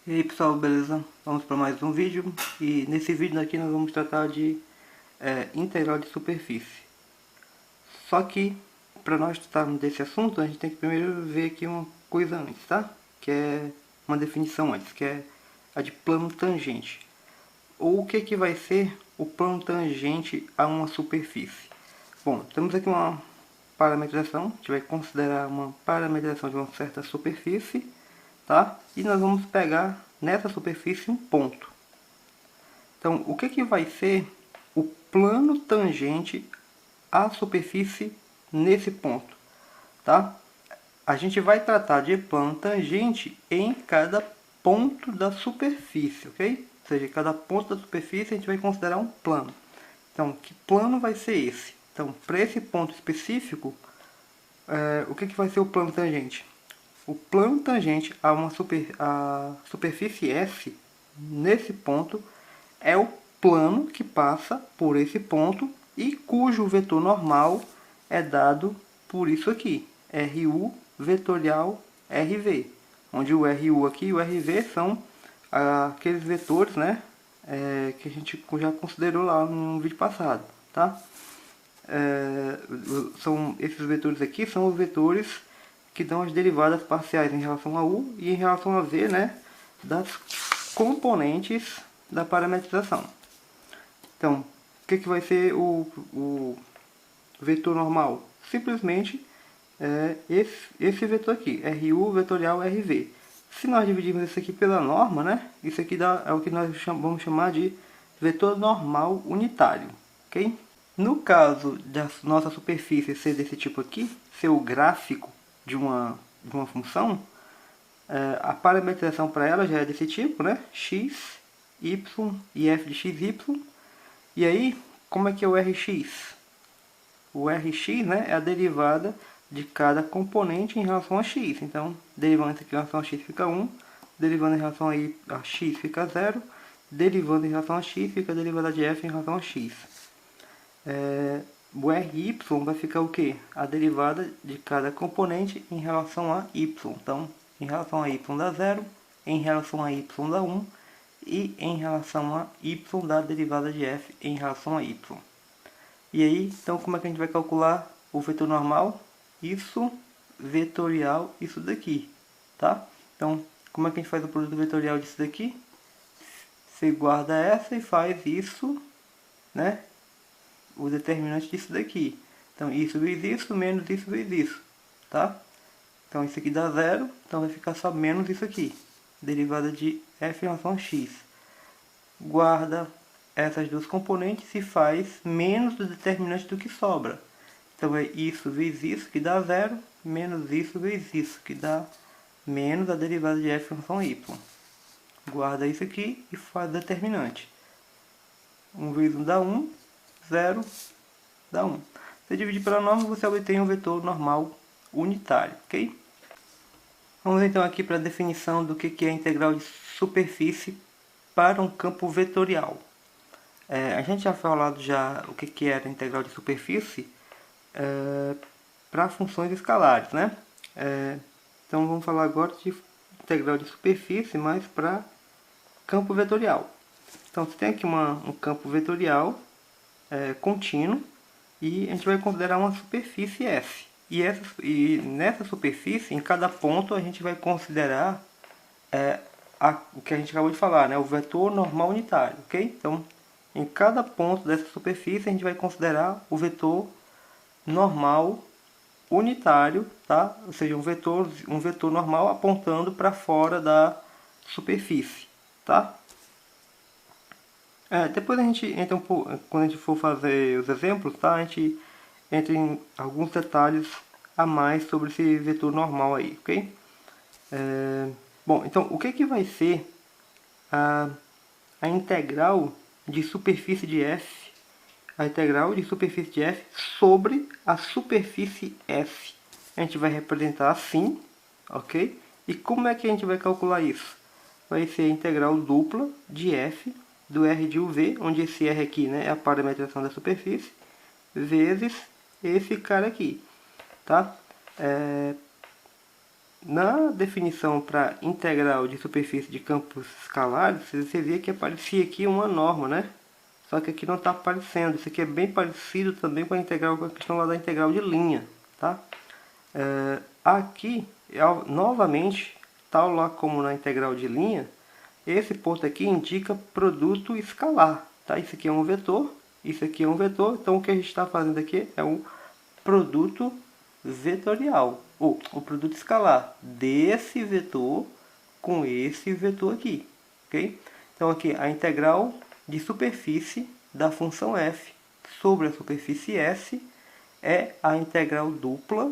E aí pessoal, beleza? Vamos para mais um vídeo e nesse vídeo aqui nós vamos tratar de integral de superfície. Só que para nós tratarmos desse assunto a gente tem que primeiro ver aqui uma coisa antes, tá? Que é uma definição antes, que é a de plano tangente. Ou o que vai ser o plano tangente a uma superfície? Bom, temos aqui uma parametrização, a gente vai considerar uma parametrização de uma certa superfície, tá? E nós vamos pegar nessa superfície um ponto. Então, o que vai ser o plano tangente à superfície nesse ponto, tá? A gente vai tratar de plano tangente em cada ponto da superfície, ok? Ou seja, cada ponto da superfície a gente vai considerar um plano. Então, que plano vai ser esse? Então, para esse ponto específico, o que vai ser o plano tangente? O plano tangente a uma superfície S, nesse ponto, é o plano que passa por esse ponto e cujo vetor normal é dado por isso aqui, RU vetorial RV, onde o RU aqui e o RV são aqueles vetores, né, que a gente já considerou lá no vídeo passado, tá? São esses vetores aqui são os vetores que dão as derivadas parciais em relação a U e em relação a V, né, das componentes da parametrização. Então, o que vai ser o vetor normal? Simplesmente esse vetor aqui, RU vetorial RV. Se nós dividirmos isso aqui pela norma, né, isso aqui é o que nós vamos chamar de vetor normal unitário, ok? No caso da nossa superfície ser desse tipo aqui, ser o gráfico de uma função, a parametrização para ela já é desse tipo, né? X, Y e f de x, y. E aí, como é que é o Rx? O Rx, né, é a derivada de cada componente em relação a x. Então, derivando aqui em relação a x fica 1, derivando em relação a x fica 0, derivando em relação a x fica a derivada de f em relação a x. O Ry vai ficar o que? A derivada de cada componente em relação a y. Então, em relação a y dá 0, em relação a y dá 1 e em relação a y dá a derivada de f em relação a y. E aí, então como é que a gente vai calcular o vetor normal? Isso vetorial, isso daqui, tá? Então, como é que a gente faz o produto vetorial disso daqui? Você guarda essa e faz isso, né? O determinante disso daqui. Então, isso vezes isso, menos isso vezes isso, tá? Então, isso aqui dá 0, então vai ficar só menos isso aqui. Derivada de f em relação a x. Guarda essas duas componentes e faz menos do determinante do que sobra. Então, é isso vezes isso, que dá 0, menos isso vezes isso, que dá menos a derivada de f em relação a y. Guarda isso aqui e faz o determinante. 1 vezes 1 dá 1, 0 dá 1. Se dividir pela norma, você obtém um vetor normal unitário, ok? Vamos então aqui para a definição do que é a integral de superfície para um campo vetorial. A gente já falado o que era a integral de superfície para funções escalares, né? Então vamos falar agora de integral de superfície, mas para campo vetorial. Então você tem aqui um campo vetorial contínuo e a gente vai considerar uma superfície S. E nessa superfície, em cada ponto, a gente vai considerar o que a gente acabou de falar, né? O vetor normal unitário, ok? Então, em cada ponto dessa superfície, a gente vai considerar o vetor normal unitário, tá? Ou seja, um vetor normal apontando para fora da superfície, tá? Depois a gente entra quando a gente for fazer os exemplos, tá? A gente entra em alguns detalhes a mais sobre esse vetor normal aí, ok? Bom, então o que vai ser a integral de superfície de f, a integral de superfície de f sobre a superfície f? A gente vai representar assim, ok? E como é que a gente vai calcular isso? Vai ser a integral dupla de f do R de UV, onde esse R aqui, né, é a parametrização da superfície, vezes esse cara aqui, tá? na definição para integral de superfície de campos escalares, você vê que aparecia aqui uma norma, né? Só que aqui não está aparecendo. Isso aqui é bem parecido também com a integral, com a questão lá da integral de linha, tá? Aqui, novamente, tal lá como na integral de linha, esse ponto aqui indica produto escalar, tá? Isso aqui é um vetor, isso aqui é um vetor, então o que a gente está fazendo aqui é o produto vetorial, ou o produto escalar desse vetor com esse vetor aqui, ok? Então aqui a integral de superfície da função f sobre a superfície S é a integral dupla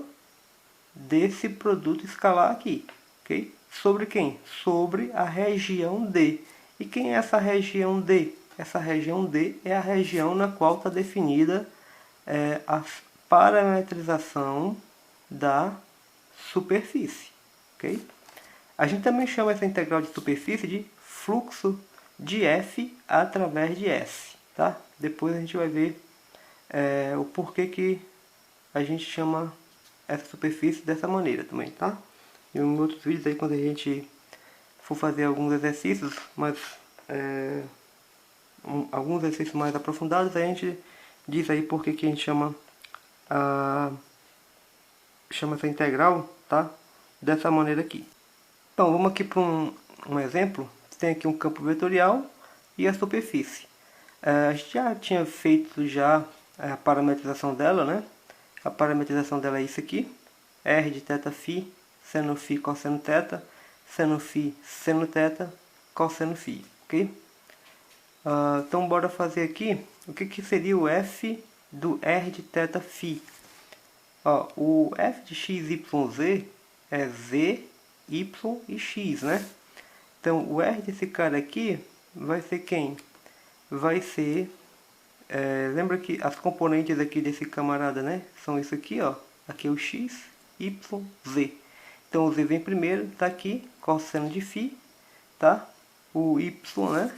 desse produto escalar aqui, ok? Sobre quem? Sobre a região D. E quem é essa região D? Essa região D é a região na qual está definida a parametrização da superfície, ok? A gente também chama essa integral de superfície de fluxo de F através de S, tá? Depois a gente vai ver o porquê que a gente chama essa superfície dessa maneira também, tá? E em outros vídeos aí, quando a gente for fazer alguns exercícios, mas alguns exercícios mais aprofundados, a gente diz aí porque que a gente chama essa integral, tá? Dessa maneira aqui. Então, vamos aqui para um exemplo. Tem aqui um campo vetorial e a superfície. A gente já tinha feito já a parametrização dela, né? A parametrização dela é isso aqui. R de θ seno φ cosseno θ, seno φ seno θ, cosseno φ, ok? Então bora fazer aqui o que seria o f do R de θ o f de x, y, z é z, y e x, né? Então o R desse cara aqui vai ser quem? Vai ser lembra que as componentes aqui desse camarada, né? São isso aqui, ó. Aqui é o x, y, z. Então o z vem primeiro, tá aqui, cosseno de φ, tá? O y, né?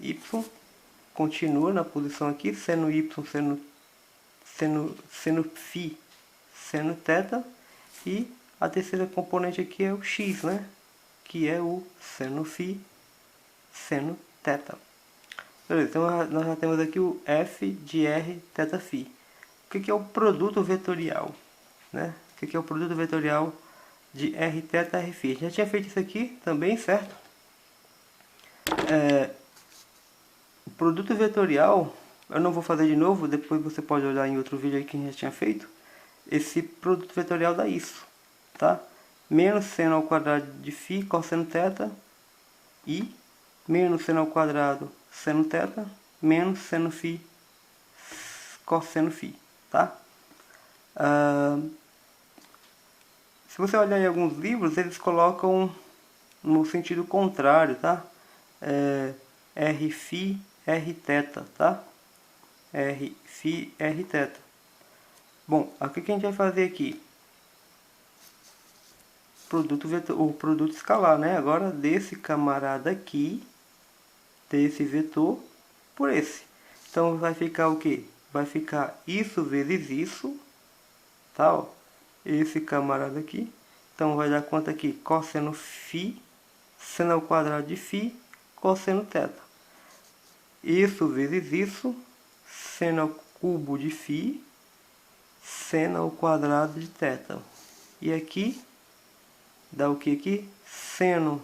Y continua na posição aqui, seno y, seno φ, seno θ. E a terceira componente aqui é o x, né? Que é o seno φ, seno θ. Beleza, então nós já temos aqui o f de r θ φ. O que é o produto vetorial? Né? O que é o produto vetorial de r θ r φ? Já tinha feito isso aqui também, certo? O produto vetorial, eu não vou fazer de novo, depois você pode olhar em outro vídeo aí que a gente já tinha feito. Esse produto vetorial dá isso, tá? Menos seno ao quadrado de φ cosseno θ e menos seno ao quadrado seno θ menos seno φ cosseno φ, tá? Se você olhar em alguns livros, eles colocam no sentido contrário, tá? R φ R θ, tá? R φ R θ. Bom, o que a gente vai fazer aqui? O produto escalar, né? Agora desse camarada aqui, desse vetor, por esse. Então vai ficar o que? Vai ficar isso vezes isso, tá? Ó, esse camarada aqui. Então vai dar quanto aqui? Cosseno φ, seno ao quadrado de φ, cosseno θ. Isso vezes isso, seno ao cubo de φ, seno ao quadrado de θ. E aqui dá o que aqui? Seno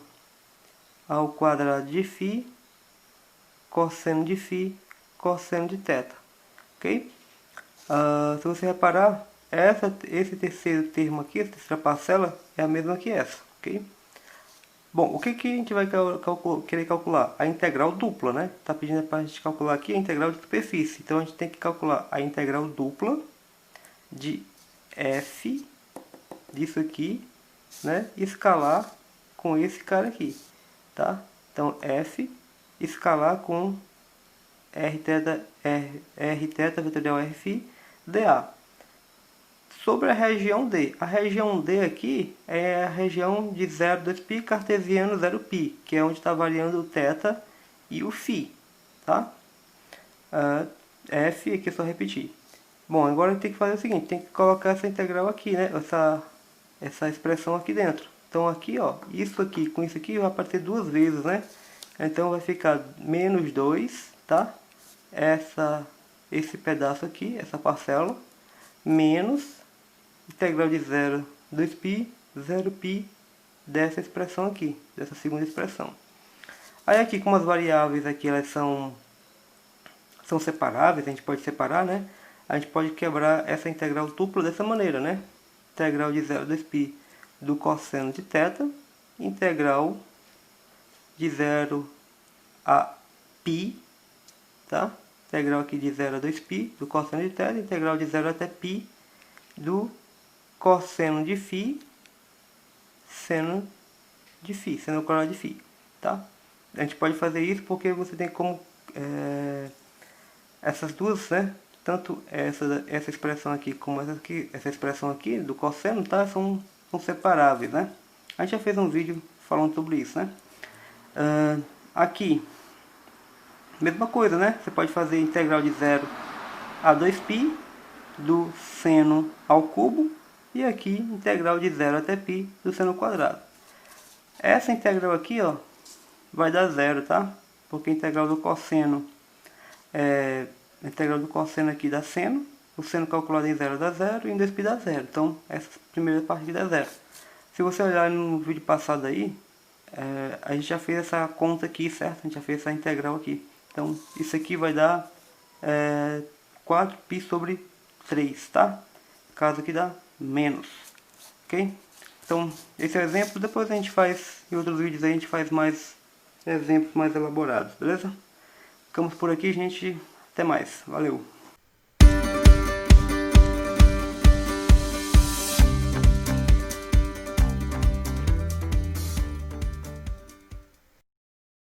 ao quadrado de φ, cosseno de φ, cosseno de θ. Ok? Se você reparar, esse terceiro termo aqui, essa terceira parcela, é a mesma que essa. Ok? Bom, o que a gente vai querer calcular? A integral dupla, né? Está pedindo para a gente calcular aqui a integral de superfície. Então a gente tem que calcular a integral dupla de f disso aqui, né? Escalar com esse cara aqui, tá? Então f escalar com rθ vetorial rφ dA sobre a região D. A região D aqui é a região de 0, 2π, cartesiano 0π, que é onde está variando o θ e o φ, tá? F, aqui é só repetir. Bom, agora tem que fazer o seguinte, tem que colocar essa integral aqui, né? essa expressão aqui dentro. Então aqui, ó, isso aqui com isso aqui vai aparecer duas vezes, né? Então vai ficar menos 2, tá? Esse pedaço aqui, essa parcela, menos integral de 0, 2π, 0π dessa expressão aqui, dessa segunda expressão. Aí aqui, como as variáveis aqui elas são separáveis, a gente pode separar, né? A gente pode quebrar essa integral dupla dessa maneira, né? Integral de 0 a 2π do cosseno de θ, integral de 0 a π, tá? Integral aqui de 0 a 2π do cosseno de θ, integral de 0 até π do cosseno de φ, seno ao quadrado de φ, tá? A gente pode fazer isso porque você tem como essas duas, né? Tanto essa expressão aqui como essa expressão aqui do cosseno, tá? São separáveis, né? A gente já fez um vídeo falando sobre isso, né? Aqui, mesma coisa, né? Você pode fazer integral de 0 a 2π do seno ao cubo e aqui integral de 0 até π do seno ao quadrado. Essa integral aqui, ó, vai dar 0, tá? Porque a integral do cosseno a integral do cosseno aqui dá seno, o seno calculado em 0 dá 0 e em 2π dá 0. Então, essa primeira parte aqui dá 0. Se você olhar no vídeo passado aí, a gente já fez essa conta aqui, certo? A gente já fez essa integral aqui. Então, isso aqui vai dar 4π sobre 3, tá? Caso aqui dá menos, ok? Então, esse é o exemplo. Depois a gente faz, em outros vídeos a gente faz mais exemplos mais elaborados, beleza? Ficamos por aqui, gente. Até mais. Valeu!